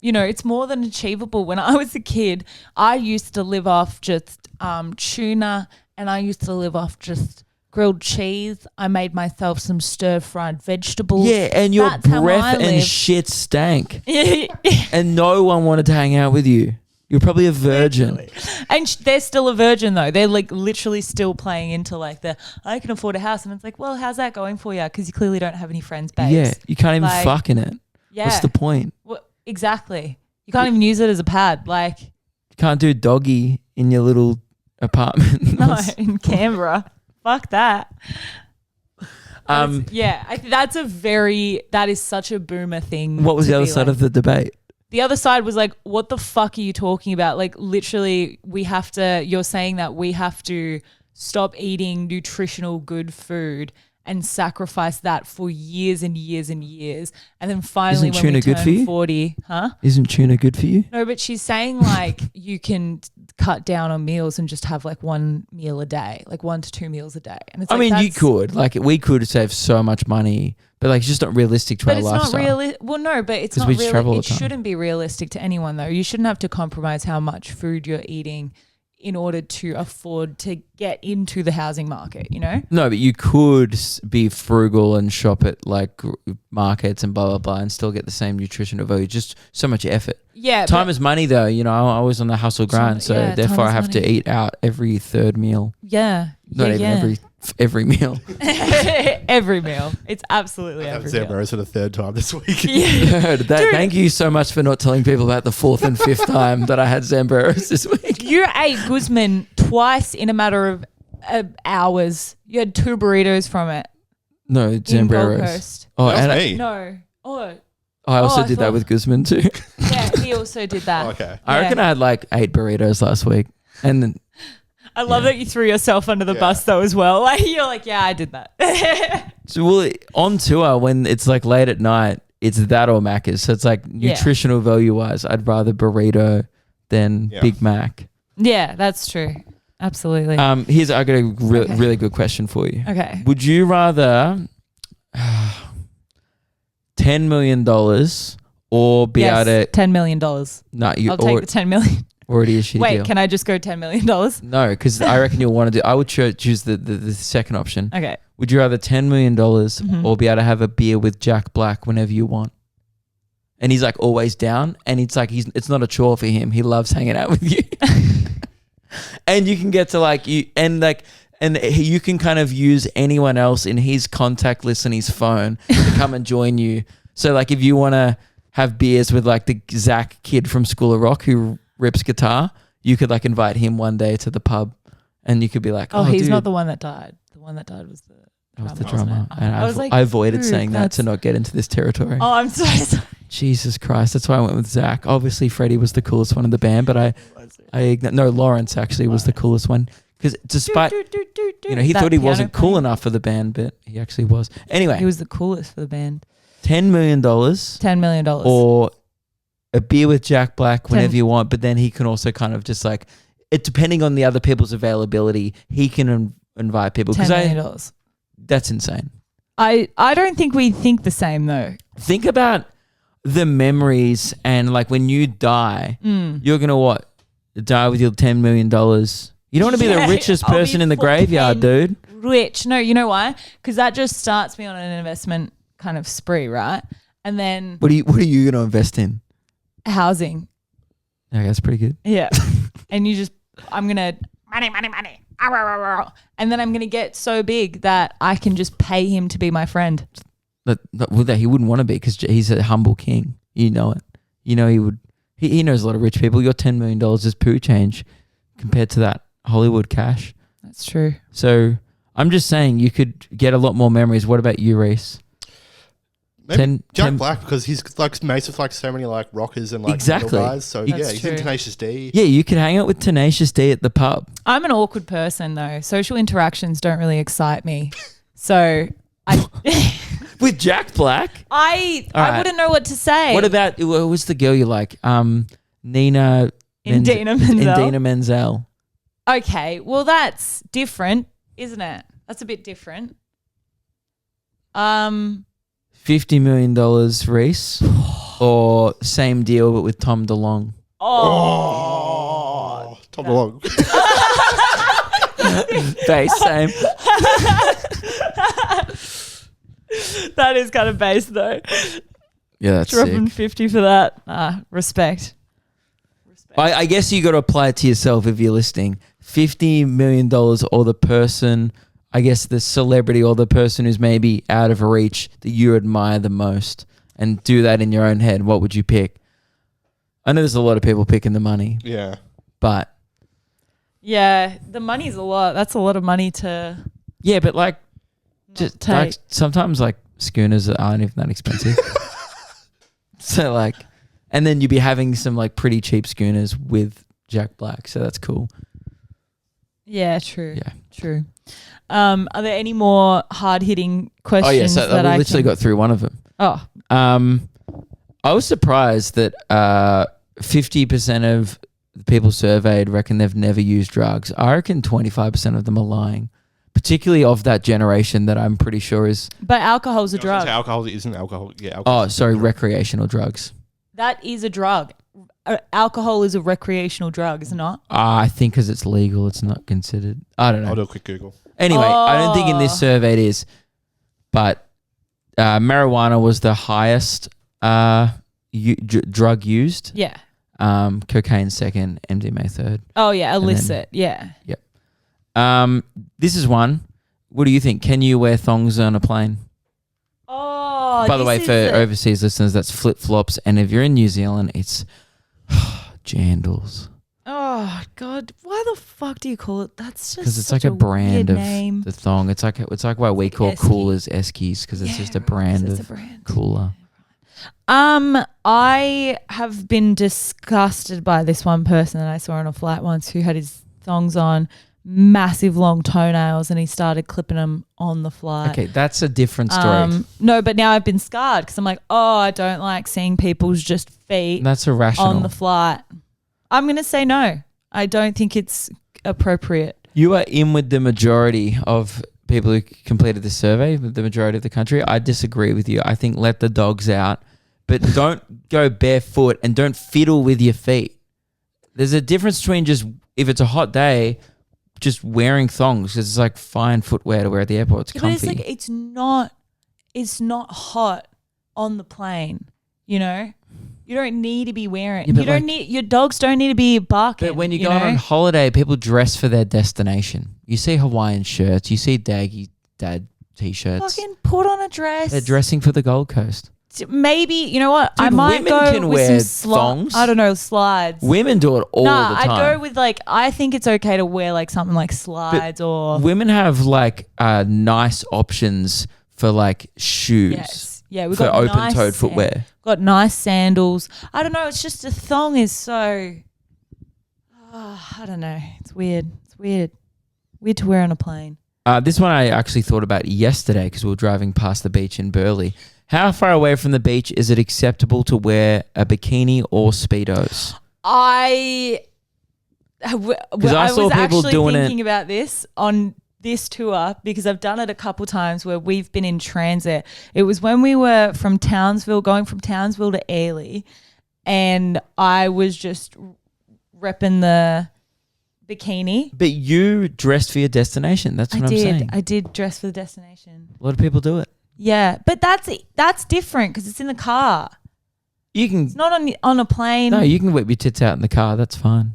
it's more than achievable. When I was a kid, I used to live off just tuna and I used to live off just grilled cheese. I made myself some stir-fried vegetables. Yeah, and your breath and shit stank. And no one wanted to hang out with you. You're probably a virgin. And they're still a virgin though. They're like literally still playing into like I can afford a house. And it's like, well, how's that going for you? Because you clearly don't have any friends, babes. Yeah, you can't even fuck in it. Yeah. What's the point? Well, exactly. You can't even use it as a pad. Like you can't do doggy in your little apartment. No, in Canberra. Fuck that. That is such a boomer thing. What was the other side of the debate? The other side was like, what the fuck are you talking about? Like literally you're saying that we have to stop eating nutritional good food and sacrifice that for years and years and years. And then finally when we turn 40, Isn't tuna good for you? No, but she's saying like you can cut down on meals and just have like one meal a day, like 1 to 2 meals a day. And it's you could. Like we could save so much money, but like it's just not realistic to our lifestyle. But it's not realistic. Well, no, but it's not really. It shouldn't be realistic to anyone though. You shouldn't have to compromise how much food you're eating in order to afford to get into the housing market, you know? No, but you could be frugal and shop at like markets and blah, blah, blah and still get the same nutritional value. Just so much effort. Yeah. Time is money though. You know, I was on the hustle grind. So therefore I have to eat out every third meal. Yeah. Not even every meal. Every meal. It's absolutely every meal. Zambros for the third time this week. Yeah. Thank you so much for not telling people about the fourth and fifth time that I had Zambros this week. You ate Guzman twice in a matter of hours. You had 2 burritos from it. No, Zambros. Oh, and me. No. Oh. I also did that with Guzman too. Yeah, he also did that. Okay. I reckon I had like 8 burritos last week. And then I love that you threw yourself under the bus though as well. Like you're like, yeah, I did that. So on tour when it's like late at night, it's that or Macca's. So it's like nutritional value wise, I'd rather burrito than Big Mac. Yeah, that's true. Absolutely. I got a really good question for you. Okay. Would you rather $10 million or be able to $10 million. No, you I'll take the 10 million. already a shitty Wait, deal. can I just go $10 million? No, because I reckon you'll want to do. I would choose the second option. Okay. Would you rather $10 million or be able to have a beer with Jack Black whenever you want? And he's like always down, and it's like it's not a chore for him. He loves hanging out with you, and you can get to like you and you can kind of use anyone else in his contact list on his phone to come and join you. So like if you want to have beers with like the Zach kid from School of Rock who rips guitar, you could like invite him one day to the pub, and you could be like, oh he's dude. not the one that died. The one that died was the drummer. And I was like, I avoided dude, saying that to not get into this territory. Oh, I'm so sorry. Jesus Christ. That's why I went with Zach. Obviously, Freddie was the coolest one in the band, but Lawrence actually was the coolest one. Because despite, he thought he wasn't cool enough for the band, but he actually was. Anyway. He was the coolest for the band. $10 million. $10 million. Or a beer with Jack Black whenever you want, but then he can also kind of just like, depending on the other people's availability, he can invite people. $10 million. That's insane. I don't think we think the same though. Think about the memories and like when you die, you're going to what? Die with your $10 million. You don't want to be the richest person in the graveyard, dude. Rich. No, you know why? Because that just starts me on an investment kind of spree, right? And then what are you going to invest in? Housing. Okay, that's pretty good. Yeah. And I'm going to money. And then I'm going to get so big that I can just pay him to be my friend. That he wouldn't want to be because he's a humble king. You know it. You know he would. He knows a lot of rich people. Your $10 million is poo change compared to that Hollywood cash. That's true. So I'm just saying you could get a lot more memories. What about you, Reese? Maybe Jack Black, because he's like mates with like so many like rockers and like exactly guys. So he's in Tenacious D. Yeah, you could hang out with Tenacious D at the pub. I'm an awkward person though. Social interactions don't really excite me. So with Jack Black, I wouldn't know what to say. What about what was the girl you like? Indina Menzel. Okay, well that's different, isn't it? That's a bit different. $50 million, Reese, or same deal but with Tom DeLonge. Oh, Tom DeLonge. Base, same. That is kind of base though. Yeah, that's dropping sick. 50 for that. Respect. I guess you got to apply it to yourself if you're listening. $50 million or the person, I guess the celebrity or the person who's maybe out of reach that you admire the most, and do that in your own head. What would you pick? I know there's a lot of people picking the money. Yeah. But. Yeah, the money's a lot. That's a lot of money to. Yeah, but like, just like sometimes like schooners aren't even that expensive. So like, and then you'd be having some like pretty cheap schooners with Jack Black. So that's cool. Yeah, true. Yeah. True. Are there any more hard-hitting questions? Oh, yeah. So I literally got through one of them. Oh. I was surprised that 50% of the people surveyed reckon they've never used drugs. I reckon 25% of them are lying, particularly of that generation that I'm pretty sure is. But alcohol's a drug. Alcohol isn't alcohol. Yeah. Alcohol recreational drugs. That is a drug. Alcohol is a recreational drug, is it not? I think because it's legal, it's not considered. I don't know. I'll do a quick Google. Anyway, I don't think in this survey it is, but marijuana was the highest drug used. Yeah. Cocaine second, MDMA third. Oh yeah, illicit. Yeah. Yep. This is one. What do you think? Can you wear thongs on a plane? Oh. By the way, for overseas listeners, that's flip flops, and if you're in New Zealand, it's jandals. Oh God! Why the fuck do you call it? That's just because it's like a brand of name. the thong. It's like why we call coolers Eskies, because it's just a brand of cooler. I have been disgusted by this one person that I saw on a flight once who had his thongs on, massive long toenails, and he started clipping them on the flight. Okay, that's a different story. No, but now I've been scarred because I'm like, oh, I don't like seeing people's just feet. That's irrational. On the flight. I'm going to say no. I don't think it's appropriate. You are in with the majority of people who completed this survey, the majority of the country. I disagree with you. I think let the dogs out, but don't go barefoot and don't fiddle with your feet. There's a difference between just, if it's a hot day, just wearing thongs, because it's like fine footwear to wear at the airport. It's comfy. But it's not hot on the plane, you know? You don't need to be wearing. Yeah, you don't need. Your dogs don't need to be barking. But when you're going on holiday, people dress for their destination. You see Hawaiian shirts. You see dad t-shirts. Fucking put on a dress. They're dressing for the Gold Coast. Maybe, you know what? Dude, I might women go can with wear some thongs. I don't know, slides. Women do it all the time. I'd go with I think it's okay to wear like something like slides or. Women have like nice options for like shoes. Yes. Yeah, we've for got open-toed footwear. Got nice sandals. I don't know. It's just a thong is so. I don't know. It's weird. It's weird. Weird to wear on a plane. This one I actually thought about yesterday because we were driving past the beach in Burleigh. How far away from the beach is it acceptable to wear a bikini or Speedos? I saw people doing thinking about this on this tour because I've done it a couple times where we've been in transit. It was when we were going from Townsville to Airlie, and I was just repping the bikini. But you dressed for your destination. That's what I'm saying. I did dress for the destination. A lot of people do it. Yeah, but that's different because it's in the car. It's not on a plane. No, you can whip your tits out in the car. That's fine.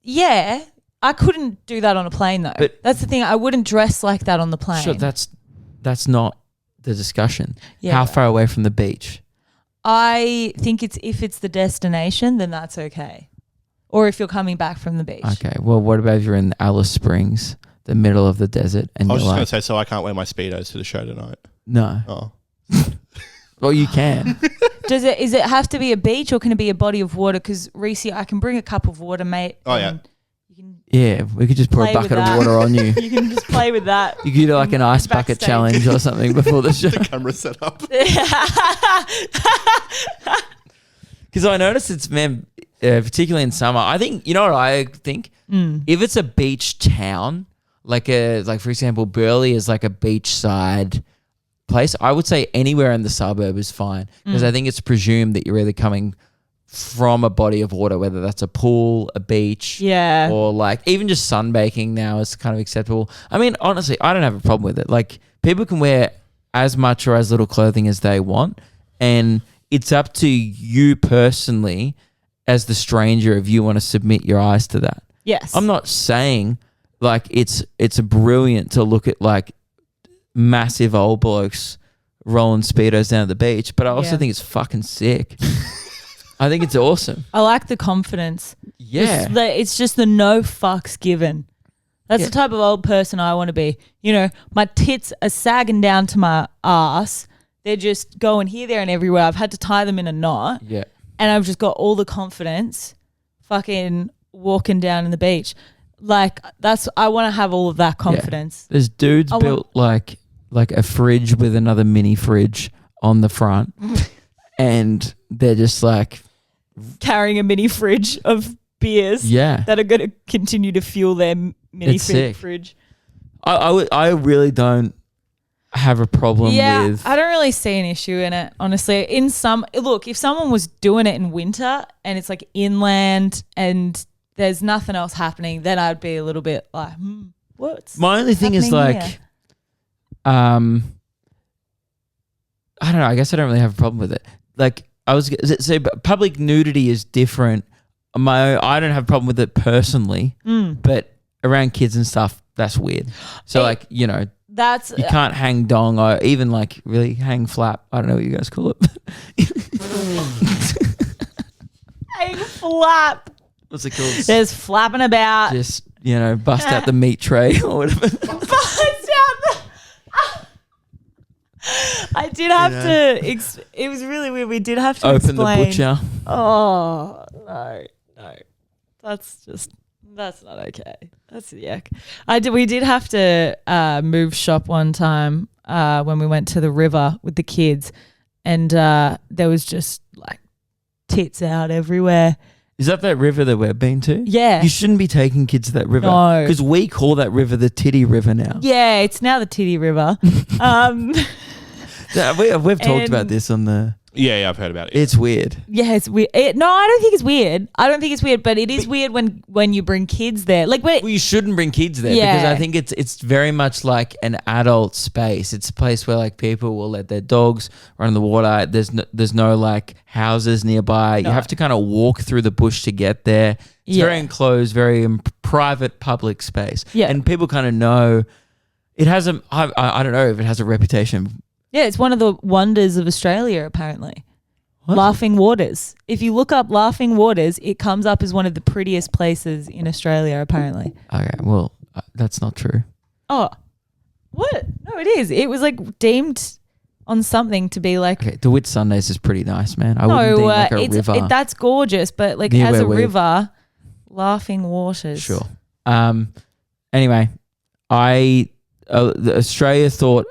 Yeah, I couldn't do that on a plane though. But that's the thing. I wouldn't dress like that on the plane. Sure, that's not the discussion. Yeah, how far away from the beach? I think if it's the destination, then that's okay. Or if you're coming back from the beach. Okay. Well, what about if you're in Alice Springs, the middle of the desert, and I was just going to say, so I can't wear my Speedos to the show tonight. No. Oh. Well, you can. Is it have to be a beach or can it be a body of water? Because Reese, I can bring a cup of water, mate. Oh yeah. Yeah, we could just pour a bucket of water on you. You can just play with that. You could do like an ice bucket challenge or something before the show. The camera set up. Because I noticed it's, particularly in summer, I think, you know what I think? If it's a beach town, like for example, Burleigh is like a beachside place, I would say anywhere in the suburb is fine. Because I think it's presumed that you're either coming from a body of water, whether that's a pool, a beach, or like even just sunbaking now is kind of acceptable. I mean, honestly, I don't have a problem with it. Like people can wear as much or as little clothing as they want, and it's up to you personally as the stranger if you want to submit your eyes to that. Yes. I'm not saying like it's brilliant to look at like massive old blokes rolling Speedos down at the beach, but I also think it's fucking sick. I think it's awesome. I like the confidence. Yeah. It's just the no fucks given. That's the type of old person I want to be. You know, my tits are sagging down to my ass. They're just going here, there, and everywhere. I've had to tie them in a knot. Yeah. And I've just got all the confidence fucking walking down in the beach. Like, I want to have all of that confidence. Yeah. There's dudes built like a fridge with another mini fridge on the front. And they're just like carrying a mini fridge of beers that are going to continue to fuel their mini fridge. I really don't have a problem with. I don't really see an issue in it, honestly. If someone was doing it in winter and it's like inland and there's nothing else happening, then I'd be a little bit like, what's my only thing is like, here? I don't know. I guess I don't really have a problem with it. Like but public nudity is different. I don't have a problem with it personally, but around kids and stuff, that's weird. So you can't hang dong or even like really hang flap. I don't know what you guys call it. Hang flap. What's it called? There's flapping about. Just bust out the meat tray or whatever. Bust out the. I did have to. It was really weird. We did have to open explain. the butcher. Oh no, that's not okay. That's yuck. We did have to move shop one time when we went to the river with the kids, and there was just like tits out everywhere. Is that river that we've been to? Yeah. You shouldn't be taking kids to that river. No. Because we call that river the Titty River now. Yeah, it's now the Titty River. We've talked about this on the Yeah, I've heard about it. It's weird. Yeah, it's weird. No, I don't think it's weird. I don't think it's weird, but it is weird when you bring kids there. Like, well, you shouldn't bring kids there because I think it's very much like an adult space. It's a place where like people will let their dogs run in the water. There's no like houses nearby. No. You have to kind of walk through the bush to get there. It's very enclosed, very private public space. Yeah, and people kind of know it has a. I don't know if it has a reputation. Yeah, it's one of the wonders of Australia, apparently. What? Laughing Waters. If you look up Laughing Waters, it comes up as one of the prettiest places in Australia, apparently. Okay, well, that's not true. Oh, what? No, it is. It was like deemed on something to be like... Okay, the Whitsundays is pretty nice, man. I wouldn't deem like a river. That's gorgeous, but like as a river, Laughing Waters. Sure. Anyway, Australia thought...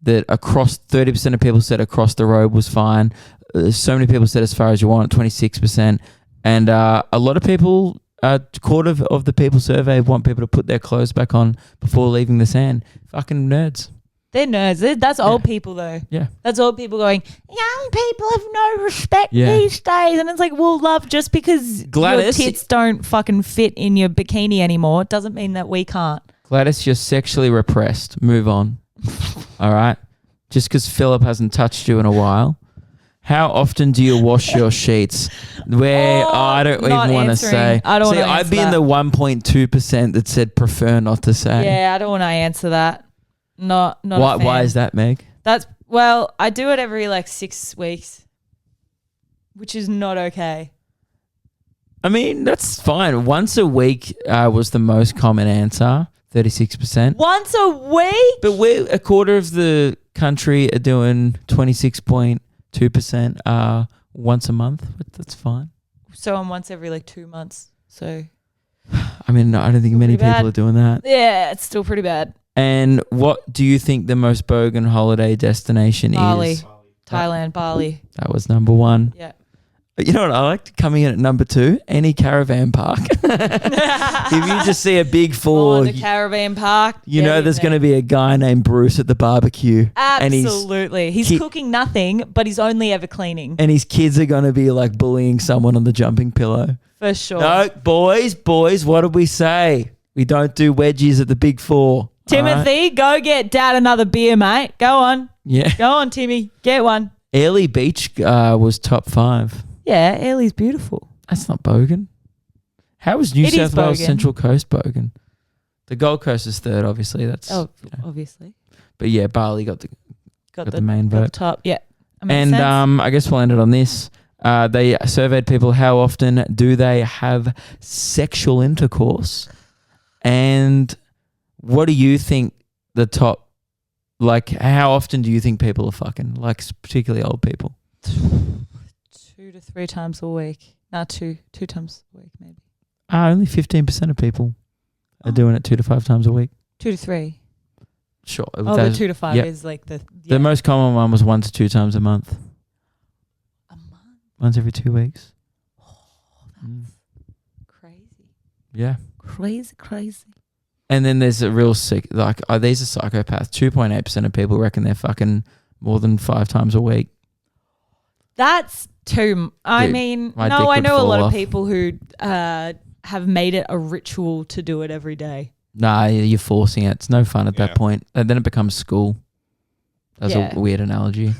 that across 30% of people said across the road was fine. So many people said as far as you want, 26%. And a lot of people, a quarter of the people surveyed want people to put their clothes back on before leaving the sand. Fucking nerds. They're nerds. That's old people though. Yeah. That's old people going, young people have no respect these days. And it's like, well, love, just because your tits don't fucking fit in your bikini anymore doesn't mean that we can't. Gladys, you're sexually repressed. Move on. All right. Just because Philip hasn't touched you in a while. How often do you wash your sheets? I don't even want to say. I don't want to answer I'd be in the 1.2% that said prefer not to say. Yeah, I don't want to answer that. Not why is that, Meg? I do it every like 6 weeks, which is not okay. I mean, that's fine. Once a week was the most common answer. 36%. Once a week? But a quarter of the country are doing 26.2% once a month. But that's fine. So I'm once every like 2 months. So I mean, I don't think many people are doing that. Yeah, it's still pretty bad. And what do you think the most bogan holiday destination is? Thailand, Bali. That was number one. Yeah. You know what I liked? Coming in at number 2, any caravan park. If you just see a big four, the caravan park, you know there's going to be a guy named Bruce at the barbecue. Absolutely. And he's cooking nothing, but he's only ever cleaning. And his kids are going to be like bullying someone on the jumping pillow. For sure. No, boys, what did we say? We don't do wedgies at the big four. Timothy, go get dad another beer, mate. Go on. Yeah. Go on, Timmy. Get one. Airlie Beach was top 5. Yeah, Airlie's beautiful. That's not bogan. How is New South Wales Central Coast bogan? The Gold Coast is 3rd, obviously. That's obviously. But yeah, Bali got the main vote. The top, yeah. And I guess we'll end it on this. They surveyed people how often do they have sexual intercourse, and what do you think the top? Like, how often do you think people are fucking? Like, particularly old people. 2 to 3 times a week. No, two times a week maybe. Only 15% of people are doing it 2 to 5 times a week. 2 to 3. Sure. The 2 to 5 is like the... Yeah. The most common one was 1 to 2 times a month. A month? Once every 2 weeks. Oh, that's crazy. Yeah. Crazy. And then there's a real sick... Like, these are psychopaths. 2.8% of people reckon they're fucking more than 5 times a week. That's too... I mean, no, I know a lot of people who have made it a ritual to do it every day. Nah, you're forcing it. It's no fun at that point. And then it becomes school. That's a weird analogy.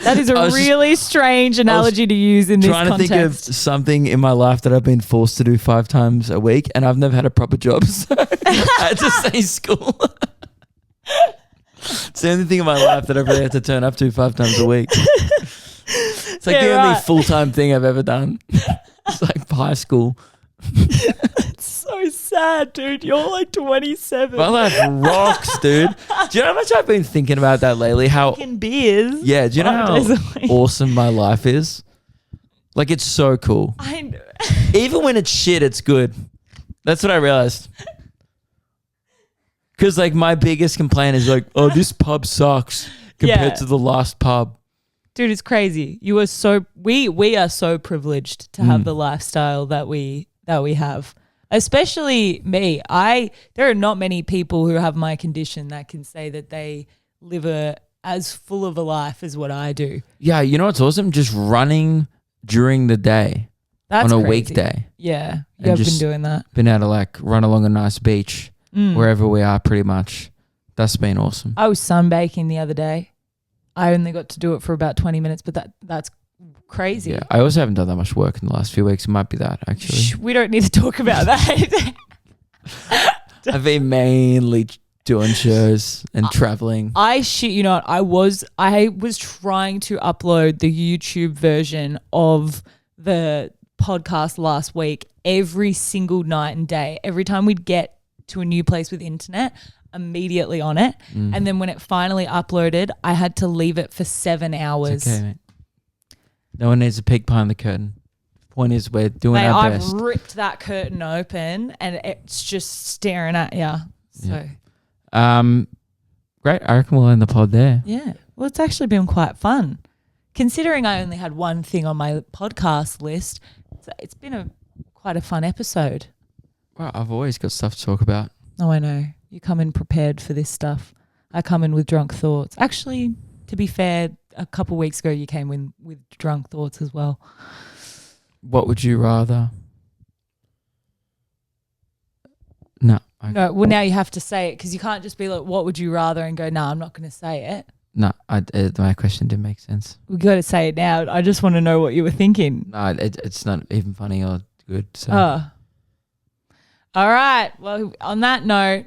That is a really strange analogy to use in this context. Trying to think of something in my life that I've been forced to do 5 times a week, and I've never had a proper job, so I had to say school. It's the only thing in my life that I've really had to turn up to 5 times a week. It's like the only full-time thing I've ever done. It's like high school. It's so sad, dude. You're like 27. My life rocks, dude. Do you know how much I've been thinking about that lately? How beers. Yeah, do you know how awesome my life is? Like, it's so cool. I know. Even when it's shit, it's good. That's what I realized. Because like my biggest complaint is like, oh, this pub sucks compared to the last pub. Dude, it's crazy. You are so we are so privileged to have the lifestyle that we have. Especially me. There are not many people who have my condition that can say that they live a as full of a life as what I do. Yeah, you know what's awesome? Just running during the day. That's on a crazy. weekday. Yeah, And you have been just doing that. Been able to like run along a nice beach wherever we are pretty much. That's been awesome. I was sunbaking the other day. I only got to do it for about 20 minutes, but that's crazy. Yeah, I also haven't done that much work in the last few weeks. It might be that actually. Shh, we don't need to talk about that. I've been mainly doing shows and traveling. I shit you not. I was trying to upload the YouTube version of the podcast last week every single night and day. Every time we'd get to a new place with internet, immediately on it. And then when it finally uploaded, I had to leave it for 7 hours. It's okay, mate. No one needs to peek behind the curtain. Point is, we're doing our best. I've ripped that curtain open and it's just staring at you. So, great. I reckon we'll end the pod there. yeah. Well, it's actually been quite fun. Considering I only had one thing on my podcast list, it's been quite a fun episode. Well, I've always got stuff to talk about. Oh, I know. You come in prepared for this stuff. I come in with drunk thoughts. Actually, to be fair, a couple of weeks ago you came in with drunk thoughts as well. What would you rather? No. Okay. No, well, now you have to say it because you can't just be like, what would you rather, and go, no, I'm not going to say it. No, my question didn't make sense. We got to say it now. I just want to know what you were thinking. No, it's not even funny or good. So. Oh. All right. Well, on that note,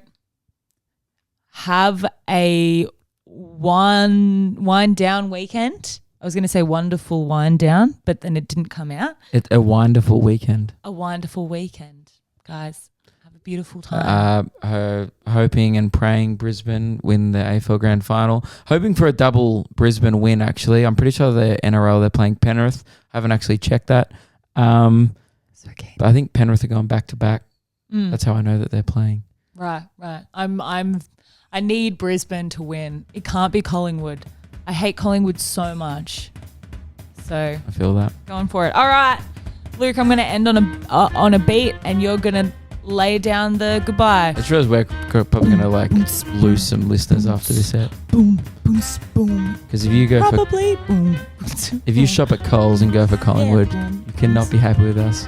have a wind down weekend. I was going to say wonderful wind down, but then it didn't come out. It's a wonderful weekend. A wonderful weekend, guys. Have a beautiful time. Hoping and praying Brisbane win the AFL Grand Final. Hoping for a double Brisbane win, actually. I'm pretty sure the NRL, they're playing Penrith. I haven't actually checked that. It's okay. But I think Penrith are going back to back. That's how I know that they're playing. Right. I need Brisbane to win. It can't be Collingwood. I hate Collingwood so much. So I feel that. Going for it. All right, Luke, I'm going to end on a beat and you're going to lay down the goodbye. I realize we're probably going to like lose some listeners after this set. Boom, boom, boom. Because if you go probably boom. If you shop at Coles and go for Collingwood, you cannot be happy with us.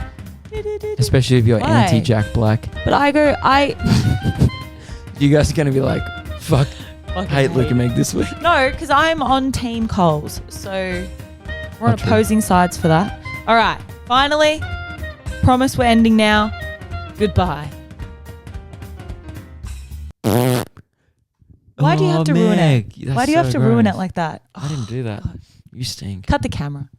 Especially if you're anti-Jack Black. But you guys are going to be like, fuck, hate Luke and Meg this week. No, because I'm on Team Coles. So we're on opposing sides for that. All right. Finally, promise we're ending now. Goodbye. Why do you have to ruin it? Why do you have to ruin it like that? I didn't do that. You stink. Cut the camera.